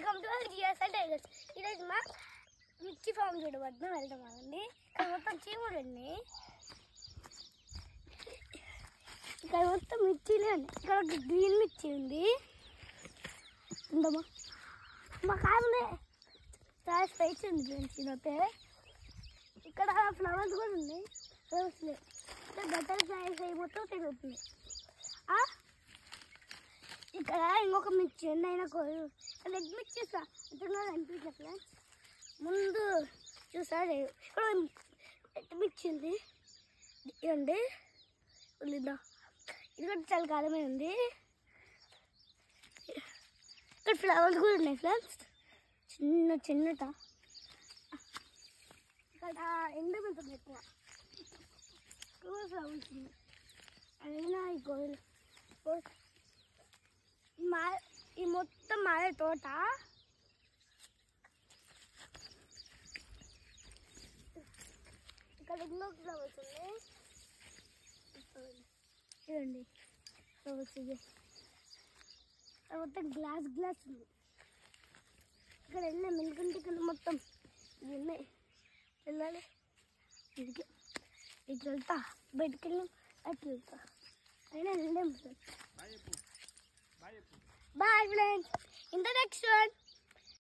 Welcome to GSL tigers. ఈరోజు మా మిర్చి ఫామ్ చూడబడుతున్నాం, వెళ్తామండి. ఇక్కడ మొత్తం చీమలు ఉన్నాయి, ఇక్కడ మొత్తం మిర్చీలే ఉన్నాయి. ఇక్కడ ఒక గ్రీన్ మిర్చి ఉంది, ఉందమ్మా మా కాయలే చాలా స్పైసీ ఉంది ఫ్రెండ్స్. ఇదైతే ఇక్కడ ఫ్లవర్స్ కూడా ఉన్నాయి, ఫ్లవర్స్ లేవు. ఇక్కడ బటర్ఫ్లైస్ అవి మొత్తం తిరుగుతుంది. ఇక్కడ ఇంకొక మిర్చి ఉంది, అయినా రెడ్ మిర్చి చూసా ఎంతగా అనిపించలే ఫ్రెండ్స్. ముందు చూసారు ఇక్కడ రెడ్ మిర్చి ఉంది, ఇవ్వండి ఉల్లిద్దా. ఇది కూడా చాలా కాలమే ఉంది. ఇక్కడ ఫ్లవర్స్ కూడా ఉన్నాయి ఫ్రెండ్స్, చిన్న చిన్నట. ఇక్కడ ఎండబెడుతుంది ఎక్కువ, ఫ్లవర్స్ ఉన్నాయి. అయినా ఈ మొత్తం మాదే తోట. ఇక్కడ ఎన్నో ఫ్లవర్స్ ఉన్నాయి, చూడండి ఫ్లవర్స్. ఇది మొత్తం గ్లాస్ ఉంది. ఇక్కడ వెళ్ళాం, ఎందుకంటే ఇక్కడ మొత్తం ఇవి ఉన్నాయి. వెళ్ళాలి ఇటు వెళ్తా, బయటకు వెళ్ళాం, అటు వెళ్తా. అయినా వెళ్ళాం. Bye friends, in the next one.